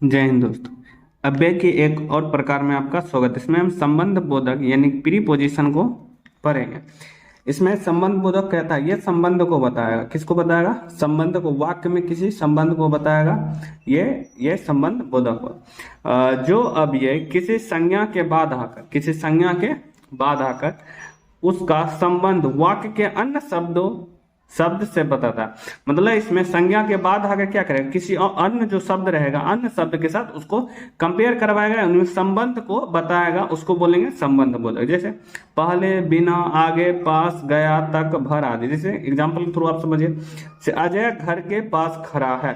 जय हिंद दोस्तों। अव्यय के एक और प्रकार में आपका स्वागत। इसमें हम संबंध बोधक यानी प्रीपोजिशन को पढ़ेंगे। इसमें संबंध बोधक कहता है ये संबंध को बताएगा। किसको बताएगा? संबंध को। वाक्य में किसी संबंध को बताएगा। ये संबंध बोधक हो। जो अव्यय किसी संज्ञा के बाद आकर उसका संबंध वाक्य के अन्य शब्द से बताता है। मतलब इसमें संज्ञा के बाद आकर क्या करेगा? किसी अन्य जो शब्द रहेगा, अन्य शब्द के साथ उसको कंपेयर करवाएगा, उनमें संबंध को बताएगा, उसको बोलेंगे संबंध बोधक। जैसे पहले, बिना, आगे, पास, गया, तक, भर आदि। जैसे एग्जाम्पल के थ्रू आप समझिए। अजय घर के पास खड़ा है।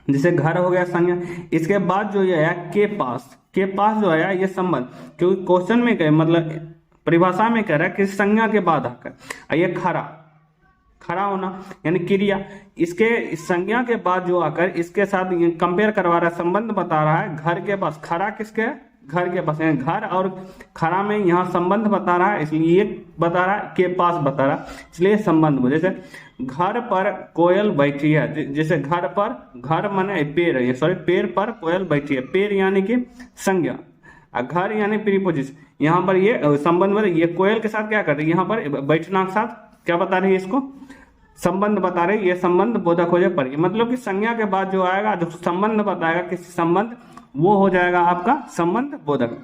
जैसे घर हो गया संज्ञा। इसके बाद जो ये है के पास जो है ये संबंध, क्योंकि क्वेश्चन में कहे मतलब परिभाषा में कह रहा है कि संज्ञा के बाद आकर ये खड़ा होना यानी क्रिया। इसके संज्ञा के बाद जो आकर इसके साथ कंपेयर करवा रहा है, संबंध बता रहा है। घर के पास, खड़ा किसके? घर के पास। घर और खड़ा में यहाँ संबंध बता रहा है, इसलिए ये बता रहा है, के पास बता रहा है, इसलिए संबंध। जैसे घर पर कोयल बैठी है। जैसे घर माने पेड़ है, सॉरी, पेड़ पर कोयल बैठी है। पेड़ यानी कि संज्ञा, घर यानी प्रीपोजिशन। यहाँ पर ये संबंध में ये कोयल के साथ क्या कर रही है? यहाँ पर बैठना के साथ क्या बता रही है? इसको संबंध बता रही है। ये संबंध बोधक हो जाए पर, मतलब कि संज्ञा के बाद जो आएगा, जो संबंध बताएगा किसी संबंध, वो हो जाएगा आपका संबंध बोधक।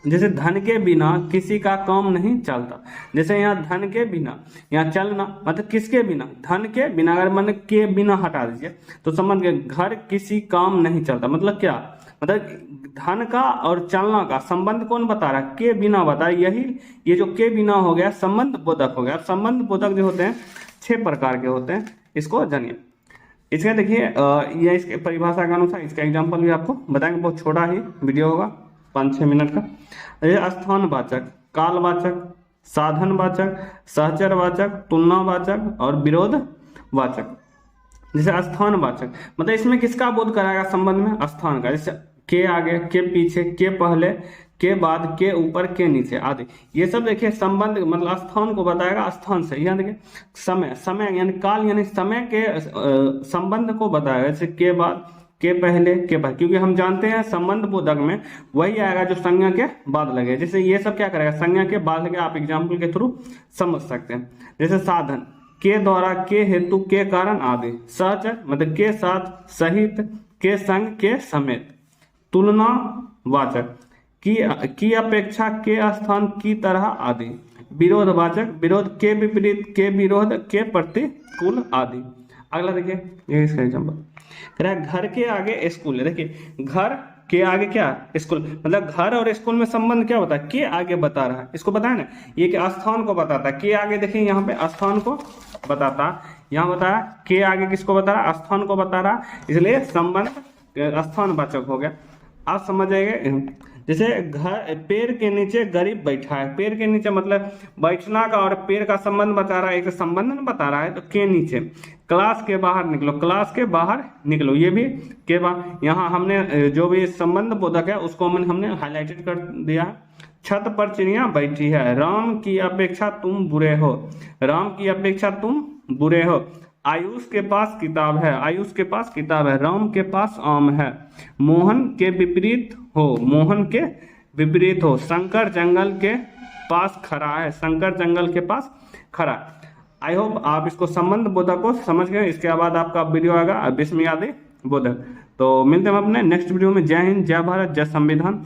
जैसे धन के बिना किसी का काम नहीं चलता। जैसे यहाँ धन के बिना, यहाँ चलना मतलब किसके बिना? धन के बिना। अगर मन के बिना हटा दीजिए तो समझ गए, घर किसी काम नहीं चलता। मतलब क्या? मतलब धन का और चलना का संबंध कौन बता रहा है? के बिना बता रहा है। ये जो के बिना हो गया संबंध बोधक हो गया। संबंध बोधक जो होते हैं 6 प्रकार के होते हैं, इसको जानिए। इसका देखिए ये इसके परिभाषा के अनुसार इसका एग्जाम्पल भी आपको बताएंगे। बहुत छोटा ही वीडियो होगा, 5-6 मिनट का। ये स्थानवाचक, कालवाचक, साधनवाचक, सहचरवाचक, तुलनावाचक और विरोधवाचक। जैसे स्थानवाचक मतलब इसमें किसका बोध कराएगा? संबंध में स्थान का। जैसे के आगे, के पीछे, के पहले, के बाद, के ऊपर, के नीचे आदि। ये सब देखिए संबंध मतलब स्थान को बताएगा। स्थान से यहाँ देखिए समय यानी काल यानी समय के संबंध को बताएगा। जैसे के बाद, के पहले, के बाद, क्योंकि हम जानते हैं संबंध बोधक में वही आएगा जो संज्ञा के बाद लगे। जैसे ये सब क्या करेगा? संज्ञा के बाद लगे। आप एग्जाम्पल के थ्रू समझ सकते हैं। जैसे साधन, के द्वारा, के हेतु, के कारण आदि। सहचर मतलब के साथ, सहित, के संग, के समेत। तुलना वाचक की अपेक्षा, के स्थान, की तरह आदि। विरोधवाचक विरोध, के विपरीत, के विरोध, के प्रतिकूल आदि। अगला देखिए, ये इसका एग्जाम्पल कह रहा है घर के आगे स्कूल है। देखिए घर के आगे क्या? स्कूल। मतलब घर और स्कूल में संबंध क्या होता है? के आगे बता रहा है। इसको बताया ना, ये कि स्थान को बताता है। के आगे देखिए यहाँ पे स्थान को बताता, यहाँ बताया के आगे किसको बता रहा? स्थान को बता रहा, इसलिए संबंध स्थानवाचक हो गया। आप समझ जाएंगे। जैसे घर, पेड़ के नीचे गरीब बैठा है। पेड़ के नीचे मतलब बैठना का और पेड़ का संबंध बता रहा है, एक संबंध बता रहा है, तो के नीचे। क्लास के बाहर निकलो, क्लास के बाहर निकलो, ये भी के बाहर। यहाँ हमने जो भी संबंध बोधक है उसको हमने हाईलाइटेड कर दिया। छत पर चिड़िया बैठी है। राम की अपेक्षा तुम बुरे हो। राम की अपेक्षा तुम बुरे हो। आयुष के पास किताब है। आयुष के पास किताब है। राम के पास आम है। मोहन के विपरीत हो। मोहन के विपरीत हो। शंकर जंगल के पास खड़ा है। शंकर जंगल के पास खड़ा। आई होप आप इसको संबंध बोधक को समझ गए। इसके बाद आपका वीडियो आएगा विस्मयादि बोधक। तो मिलते हैं अपने नेक्स्ट वीडियो में। जय हिंद, जय भारत, जय संविधान।